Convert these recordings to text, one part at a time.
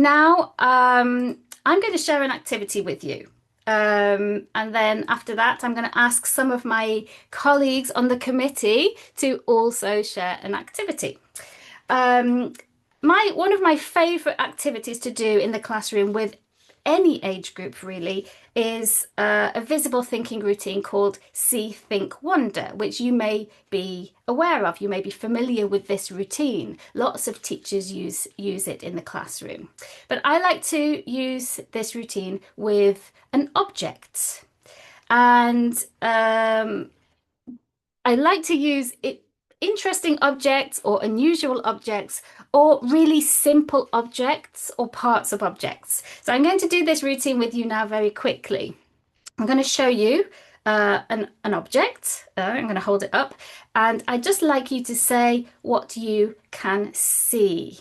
now I'm going to share an activity with you. And then after that, I'm going to ask some of my colleagues on the committee to also share an activity. Um, one of my favorite activities to do in the classroom with any age group really is a visible thinking routine called See, Think, Wonder, which you may be aware of. You may be familiar with this routine. Lots of teachers use it in the classroom. But I like to use this routine with an object. And I like to use interesting objects or unusual objects or really simple objects or parts of objects. So I'm going to do this routine with you now very quickly. I'm going to show you an object. I'm going to hold it up and I'd just like you to say what you can see.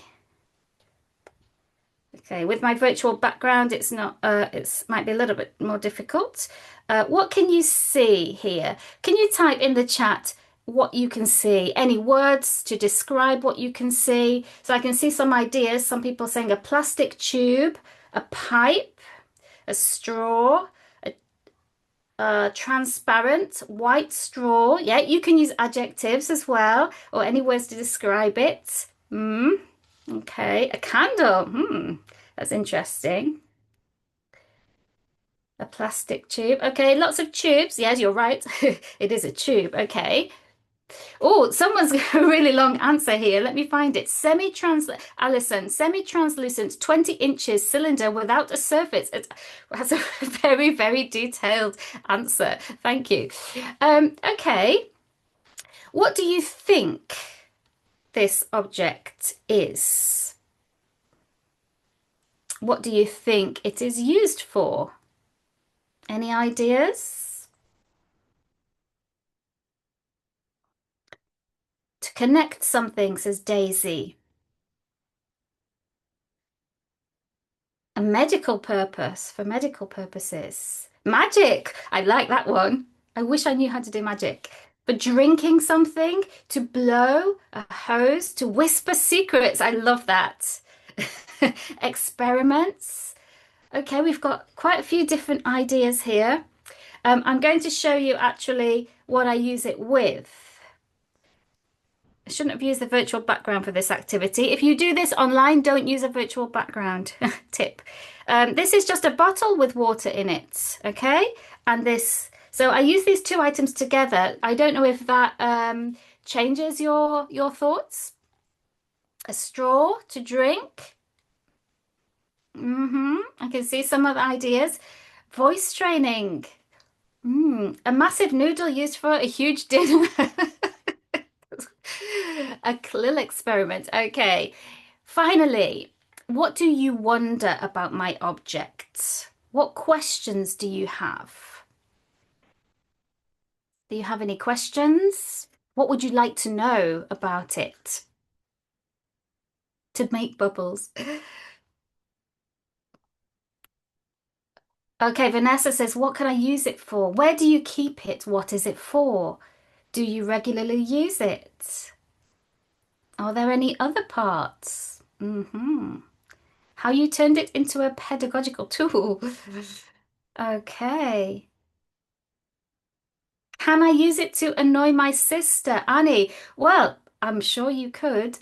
Okay, with my virtual background, it's not, it's might be a little bit more difficult. What can you see here? Can you type in the chat what you can see? Any words to describe what you can see? So I can see some ideas. Some people saying a plastic tube, a pipe, a straw, a transparent white straw. Yeah, you can use adjectives as well, or any words to describe it. Okay, a candle. That's interesting. A plastic tube. Okay, lots of tubes. Yes, you're right. It is a tube. Okay. Oh, someone's got a really long answer here. Let me find it. Alison, semi-translucent, 20 inches cylinder without a surface. That's a very, very detailed answer. Thank you. Okay. What do you think this object is? What do you think it is used for? Any ideas? To connect something, says Daisy. A medical purpose, for medical purposes. Magic! I like that one. I wish I knew how to do magic. For drinking something, to blow a hose, to whisper secrets. I love that. Experiments. Okay, we've got quite a few different ideas here. I'm going to show you actually what I use it with. I shouldn't have used the virtual background for this activity. If you do this online, don't use a virtual background tip. This is just a bottle with water in it, okay? And this, so I use these two items together. I don't know if that changes your thoughts. A straw to drink. I can see some of the ideas. Voice training. A massive noodle used for a huge dinner. A Clill experiment. Okay. Finally, what do you wonder about my object? What questions do you have? Do you have any questions? What would you like to know about it? To make bubbles. Okay, Vanessa says, what can I use it for? Where do you keep it? What is it for? Do you regularly use it? Are there any other parts? How you turned it into a pedagogical tool. Okay. Can I use it to annoy my sister, Annie? Well, I'm sure you could.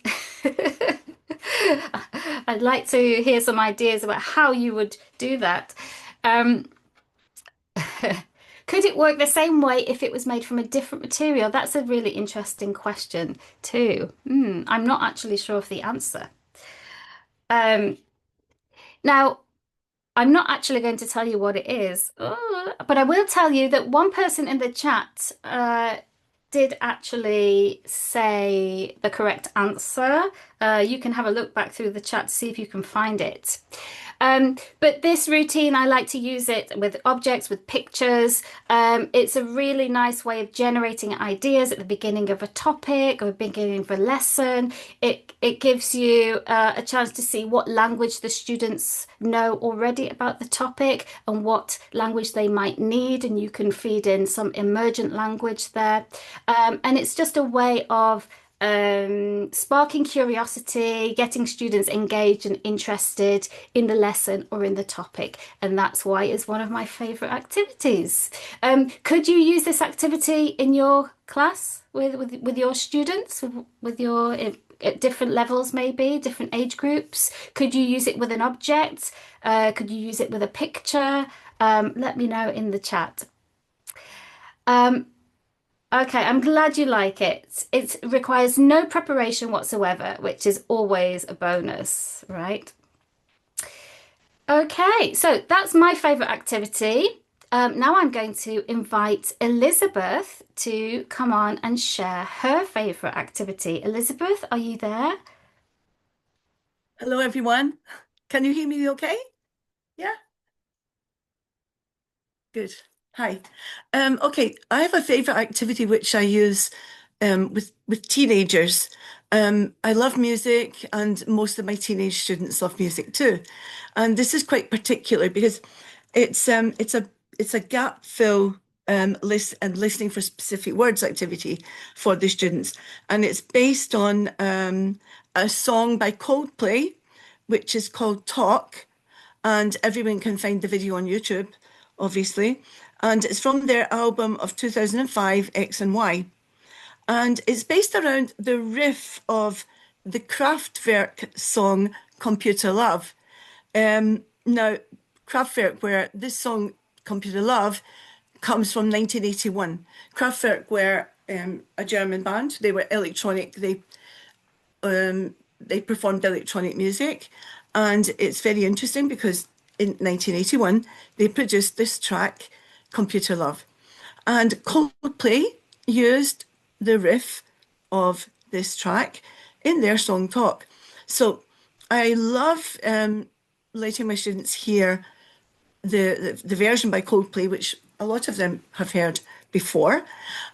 I'd like to hear some ideas about how you would do that. Um, could it work the same way if it was made from a different material? That's a really interesting question too. I'm not actually sure of the answer. Um, Now, I'm not actually going to tell you what it is, but I will tell you that one person in the chat did actually say the correct answer. You can have a look back through the chat to see if you can find it. But this routine, I like to use it with objects, with pictures. It's a really nice way of generating ideas at the beginning of a topic or beginning of a lesson. It gives you a chance to see what language the students know already about the topic and what language they might need, and you can feed in some emergent language there. And it's just a way of sparking curiosity, getting students engaged and interested in the lesson or in the topic. And that's why it's one of my favorite activities. Could you use this activity in your class with your students, with your at different levels, maybe different age groups? Could you use it with an object? Could you use it with a picture? Let me know in the chat. Um, Okay, I'm glad you like it. It requires no preparation whatsoever, which is always a bonus, right? Okay, so that's my favorite activity. Now I'm going to invite Elizabeth to come on and share her favorite activity. Elizabeth, are you there? Hello, everyone. Can you hear me okay? Yeah, good. Hi. Okay, I have a favorite activity which I use with teenagers. I love music, and most of my teenage students love music too. And this is quite particular because it's a gap fill listening for specific words activity for the students, and it's based on a song by Coldplay, which is called Talk, and everyone can find the video on YouTube, obviously. And it's from their album of 2005, X and Y. And it's based around the riff of the Kraftwerk song Computer Love. Now, Kraftwerk, where this song Computer Love comes from 1981. Kraftwerk were a German band. They were electronic. They performed electronic music, and it's very interesting because in 1981 they produced this track, Computer Love, and Coldplay used the riff of this track in their song Talk. So I love letting my students hear the version by Coldplay, which a lot of them have heard before,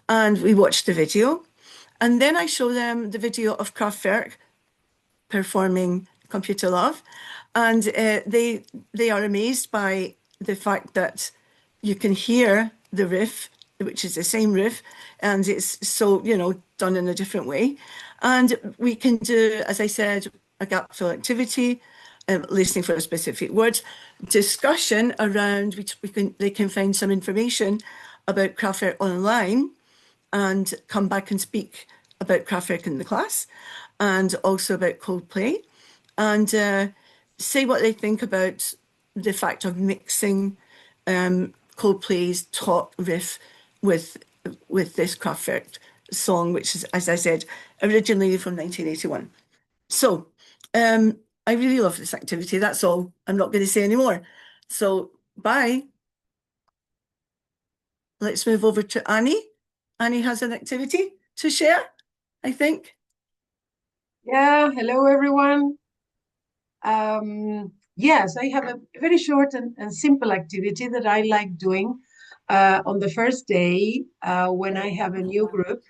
and we watch the video. And then I show them the video of Kraftwerk performing Computer Love, and they are amazed by the fact that you can hear the riff, which is the same riff, and it's so done in a different way. And we can do, as I said, a gap fill activity, listening for specific words, discussion around which they can find some information about Kraftwerk online and come back and speak about Kraftwerk in the class and also about Coldplay, and say what they think about the fact of mixing Coldplay's Talk riff with this Kraftwerk song, which is, as I said, originally from 1981. So I really love this activity. That's all. I'm not going to say any more. So bye. Let's move over to Annie. Annie has an activity to share, I think. Yeah, hello everyone. Yes, I have a very short and simple activity that I like doing on the first day when I have a new group,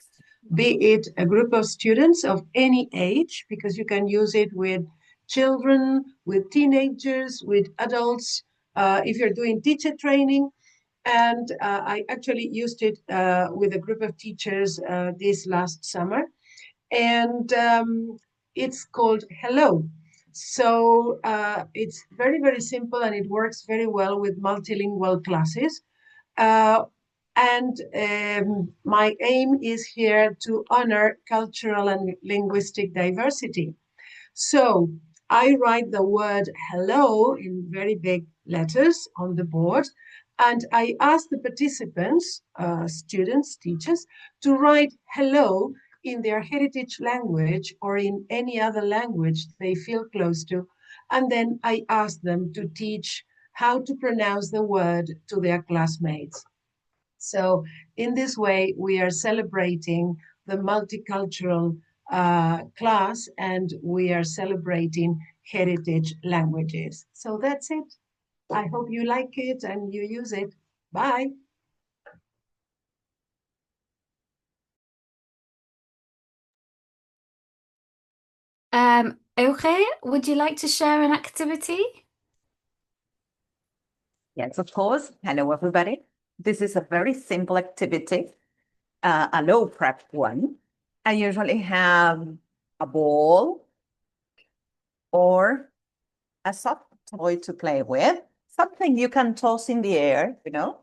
be it a group of students of any age, because you can use it with children, with teenagers, with adults, if you're doing teacher training. And I actually used it with a group of teachers this last summer, and it's called Hello. So it's very, very simple, and it works very well with multilingual classes. Uh, and my aim is here to honor cultural and linguistic diversity. So I write the word hello in very big letters on the board, and I ask the participants, students, teachers, to write hello in their heritage language or in any other language they feel close to. And then I ask them to teach how to pronounce the word to their classmates. So in this way, we are celebrating the multicultural class, and we are celebrating heritage languages. So that's it. I hope you like it and you use it. Bye. Okay, would you like to share an activity? Yes, of course. Hello, everybody. This is a very simple activity, a low prep one. I usually have a ball or a soft toy to play with, something you can toss in the air, you know.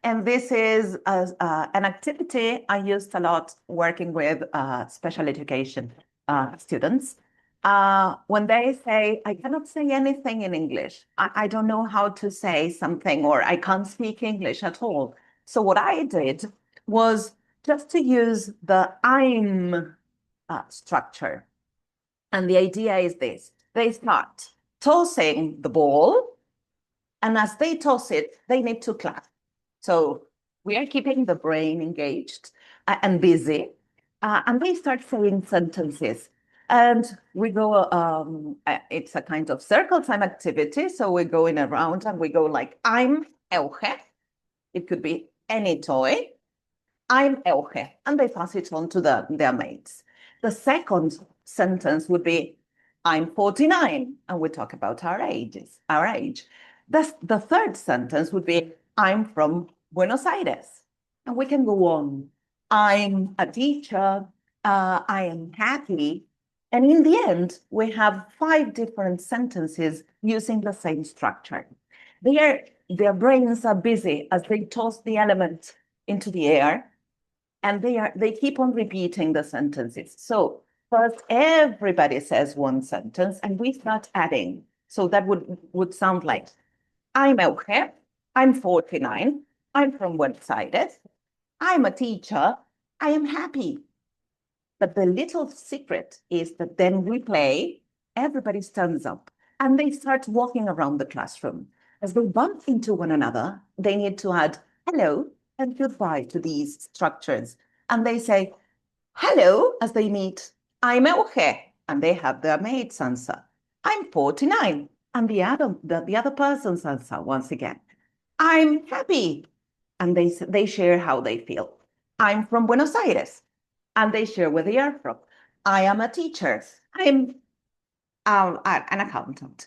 And this is an activity I used a lot working with special education students. When they say, I cannot say anything in English, I don't know how to say something, or I can't speak English at all. So what I did was just to use the I'm structure. And the idea is this: they start tossing the ball, and as they toss it, they need to clap. So we are keeping the brain engaged and busy, and they start saying sentences. And we go, it's a kind of circle time activity. So we're going around and we go like, I'm Euge. It could be any toy. I'm Euge, and they pass it on to their mates. The second sentence would be, I'm 49, and we talk about our ages, our age. The third sentence would be, I'm from Buenos Aires, and we can go on. I'm a teacher, I am happy. And in the end, we have 5 different sentences using the same structure. Their brains are busy as they toss the element into the air, and they keep on repeating the sentences. So first, everybody says one sentence, and we start adding. So that would sound like, I'm Euge, I'm 49, I'm from Buenos Aires, I'm a teacher, I am happy. But the little secret is that then we play, everybody stands up, and they start walking around the classroom. As they bump into one another, they need to add hello and goodbye to these structures. And they say, hello, as they meet. I'm Euge, and they have their mate's answer. I'm 49, and the other person's answer once again. I'm happy, and they share how they feel. I'm from Buenos Aires, and they share where they are from. I am a teacher. I'm an accountant.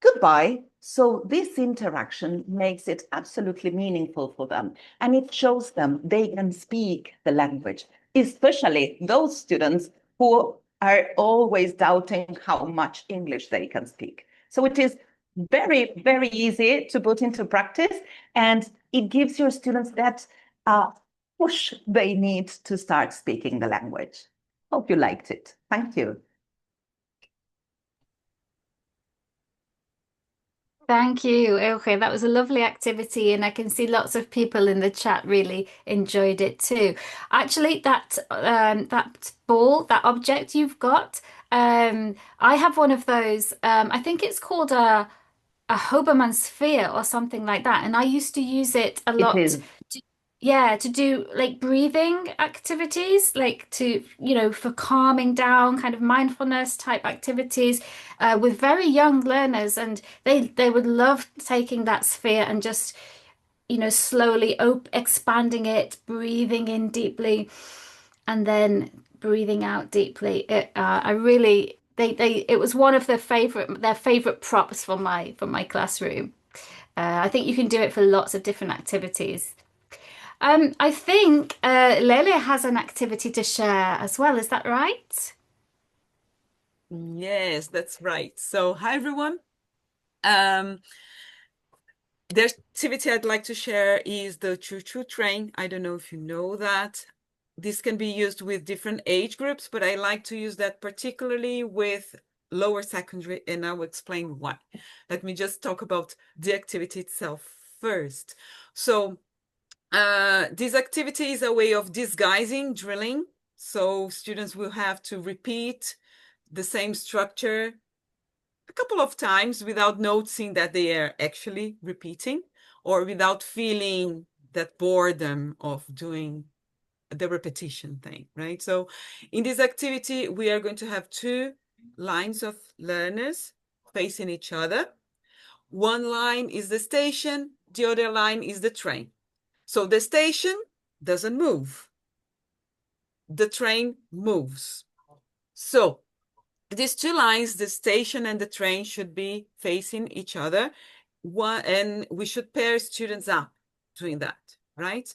Goodbye. So this interaction makes it absolutely meaningful for them, and it shows them they can speak the language, especially those students who are always doubting how much English they can speak. So it is very, very easy to put into practice, and it gives your students that push they need to start speaking the language. Hope you liked it. Thank you. Thank you. Okay, that was a lovely activity, and I can see lots of people in the chat really enjoyed it too. Actually, that ball, that object you've got, I have one of those. I think it's called a Hoberman sphere or something like that, and I used to use it a It lot. is. Yeah, to do like breathing activities, like to, for calming down, kind of mindfulness type activities with very young learners. And they would love taking that sphere and just, slowly op expanding it, breathing in deeply, and then breathing out deeply. I really, it was one of their favorite props for my classroom. I think you can do it for lots of different activities. I think Lelia has an activity to share as well. Is that right? Yes, that's right. So, hi everyone. The activity I'd like to share is the choo-choo train. I don't know if you know that. This can be used with different age groups, but I like to use that particularly with lower secondary, and I will explain why. Let me just talk about the activity itself first. So, this activity is a way of disguising drilling. So students will have to repeat the same structure a couple of times without noticing that they are actually repeating, or without feeling that boredom of doing the repetition thing, right? So in this activity, we are going to have 2 lines of learners facing each other. One line is the station, the other line is the train. So the station doesn't move. The train moves. So these 2 lines, the station and the train, should be facing each other. And we should pair students up doing that, right?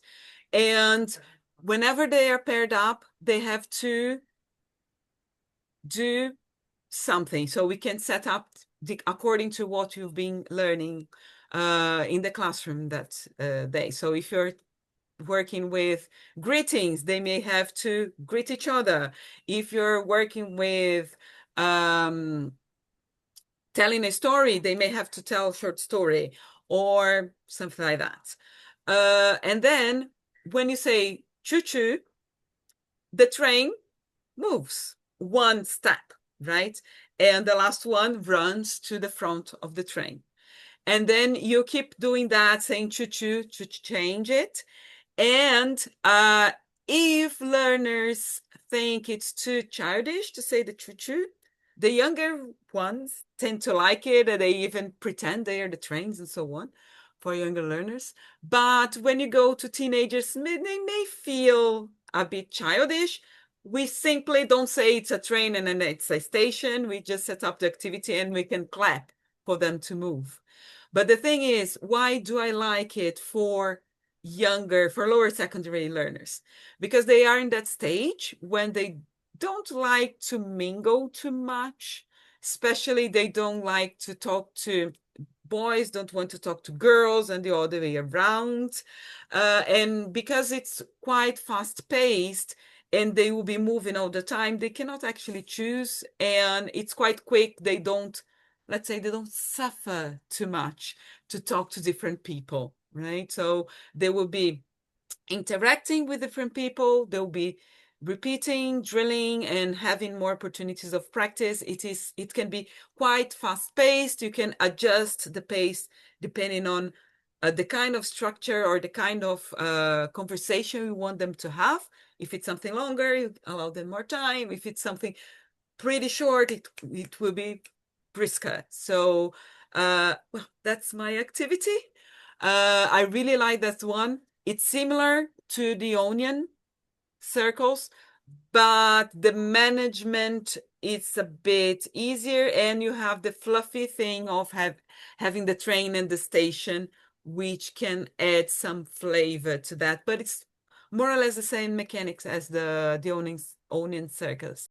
And whenever they are paired up, they have to do something. So we can set up according to what you've been learning in the classroom that day. So if you're working with greetings, they may have to greet each other. If you're working with telling a story, they may have to tell a short story or something like that. And then when you say choo-choo, the train moves one step, right? And the last one runs to the front of the train. And then you keep doing that, saying choo-choo to change it. And if learners think it's too childish to say the choo-choo, the younger ones tend to like it, and they even pretend they are the trains and so on for younger learners. But when you go to teenagers, they may feel a bit childish. We simply don't say it's a train and then it's a station. We just set up the activity and we can clap for them to move. But the thing is, why do I like it for lower secondary learners? Because they are in that stage when they don't like to mingle too much, especially they don't like to talk to boys, don't want to talk to girls, and the other way around. And because it's quite fast paced and they will be moving all the time, they cannot actually choose, and it's quite quick. Let's say they don't suffer too much to talk to different people, right? So they will be interacting with different people. They'll be repeating, drilling, and having more opportunities of practice. It can be quite fast-paced. You can adjust the pace depending on the kind of structure or the kind of conversation you want them to have. If it's something longer, you allow them more time. If it's something pretty short, it will be brisker. So well, that's my activity. I really like that one. It's similar to the onion circles, but the management is a bit easier, and you have the fluffy thing of having the train and the station, which can add some flavor to that. But it's more or less the same mechanics as the onion circles.